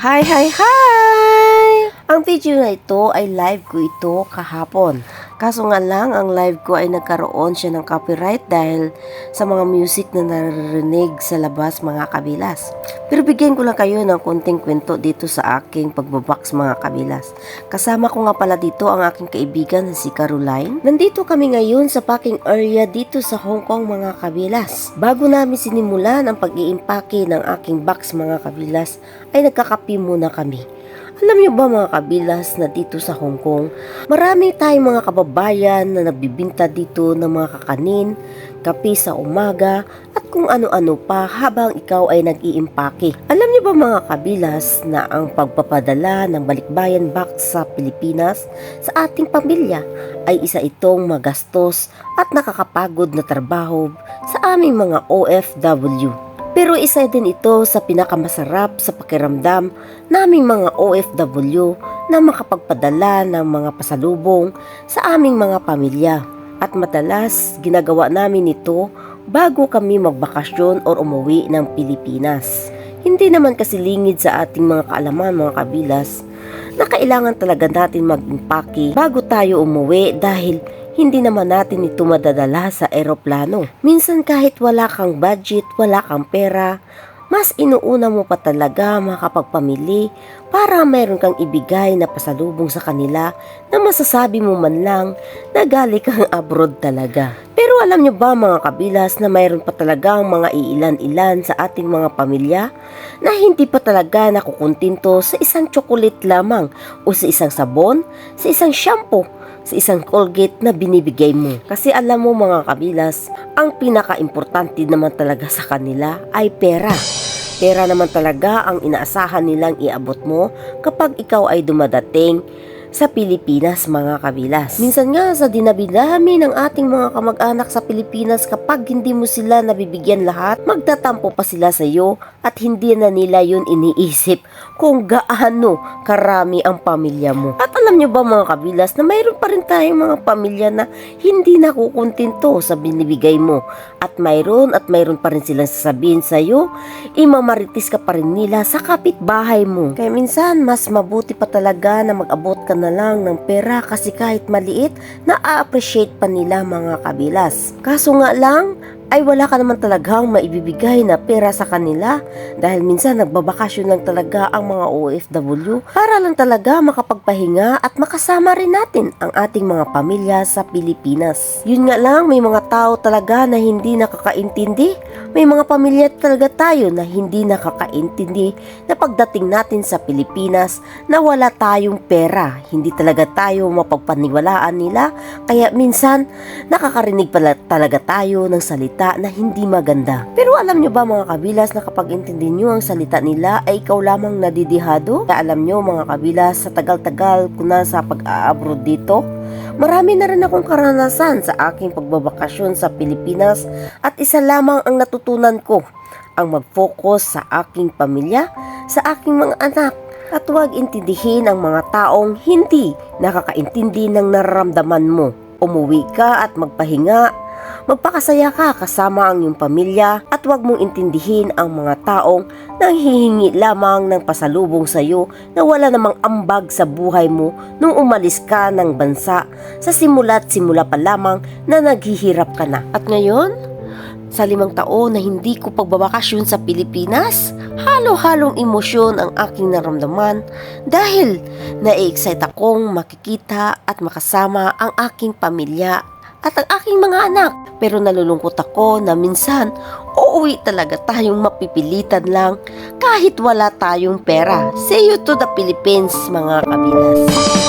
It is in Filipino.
Hi, hi, hi! Ang video na ito ay live ko ito kahapon. Kaso nga lang, ang live ko ay nagkaroon siya ng copyright dahil sa mga music na naririnig sa labas, mga kabilas. Pero bigyan ko lang kayo ng konting kwento dito sa aking pagbabox, mga kabilas. Kasama ko nga pala dito ang aking kaibigan na si Caroline. Nandito kami ngayon sa packing area dito sa Hong Kong, mga kabilas. Bago namin sinimulan ang pag-iimpake ng aking box, mga kabilas, ay nagkakape muna kami. Alam niyo ba, mga kabilas, na dito sa Hong Kong, marami tayong mga kababayan na nagbibinta dito ng mga kakanin, kape sa umaga, at kung ano-ano pa habang ikaw ay nag-iimpake. Alam niyo ba, mga kabilas, na ang pagpapadala ng balikbayan box sa Pilipinas sa ating pamilya ay isa itong magastos at nakakapagod na trabaho sa aming mga OFW. Pero isa din ito sa pinakamasarap sa pakiramdam naming mga OFW na makapagpadala ng mga pasalubong sa aming mga pamilya. At madalas ginagawa namin ito bago kami magbakasyon o umuwi ng Pilipinas. Hindi naman kasi lingid sa ating mga kaalaman, mga kabilas, na kailangan talaga natin mag-impake bago tayo umuwi dahil hindi naman natin ito madadala sa eroplano. Minsan kahit wala kang budget, wala kang pera, mas inuuna mo pa talaga makapagpamili para mayroon kang ibigay na pasalubong sa kanila na masasabi mo man lang na galing kang abroad talaga. Pero alam nyo ba, mga kabilas, na mayroon pa talagang mga iilan-ilan sa ating mga pamilya na hindi pa talaga nakukuntinto sa isang chocolate lamang o sa isang sabon, sa isang shampoo, sa isang Colgate na binibigay mo. Kasi alam mo, mga kabilas, ang pinaka-importante naman talaga sa kanila ay pera. Pera naman talaga ang inaasahan nilang iabot mo kapag ikaw ay dumadating sa Pilipinas, mga kabilas. Minsan nga sa dinami-dami ng ating mga kamag-anak sa Pilipinas, kapag hindi mo sila nabibigyan lahat, magtatampo pa sila sa iyo at hindi na nila yun iniisip kung gaano karami ang pamilya mo. At alam nyo ba, mga kabilas, na mayroon pa rin tayong mga pamilya na hindi nakukuntinto sa binibigay mo. At mayroon pa rin silang sasabihin sa iyo, imamaritis ka pa rin nila sa kapitbahay mo. Kaya minsan, mas mabuti pa talaga na mag-abot ka na lang ng pera kasi kahit maliit, na-appreciate pa nila, mga kabilas. Kaso nga lang, ay wala ka naman talagang maibibigay na pera sa kanila dahil minsan nagbabakasyon lang talaga ang mga OFW para lang talaga makapagpahinga at makasama rin natin ang ating mga pamilya sa Pilipinas. Yun nga lang, may mga tao talaga na hindi nakakaintindi. May mga pamilya talaga tayo na hindi nakakaintindi na pagdating natin sa Pilipinas na wala tayong pera. Hindi talaga tayo mapagpaniwalaan nila, kaya minsan nakakarinig pala talaga tayo ng salita na hindi maganda. Pero alam nyo ba, mga kabilas, na kapag intindi nyo ang salita nila ay ikaw lamang nadidihado? Kaya alam nyo, mga kabilas, sa tagal-tagal ko na sa pag-a-abroad dito, marami na rin akong karanasan sa aking pagbabakasyon sa Pilipinas at isa lamang ang natutunan ko, ang mag-focus sa aking pamilya, sa aking mga anak, at huwag intindihin ang mga taong hindi nakakaintindi ng nararamdaman mo. Umuwi ka at magpahinga, magpakasaya ka kasama ang iyong pamilya at huwag mong intindihin ang mga taong nanghihingi lamang ng pasalubong sa iyo na wala namang ambag sa buhay mo nung umalis ka ng bansa sa simula pa lamang na naghihirap ka na. At ngayon, sa 5 taon na hindi ko pagbabakasyon sa Pilipinas, halo-halong emosyon ang aking naramdaman dahil na-excite akong makikita at makasama ang aking pamilya at ang aking mga anak. Pero nalulungkot ako na minsan uuwi talaga tayong mapipilitan lang kahit wala tayong pera. See you to the Philippines, mga kabilas.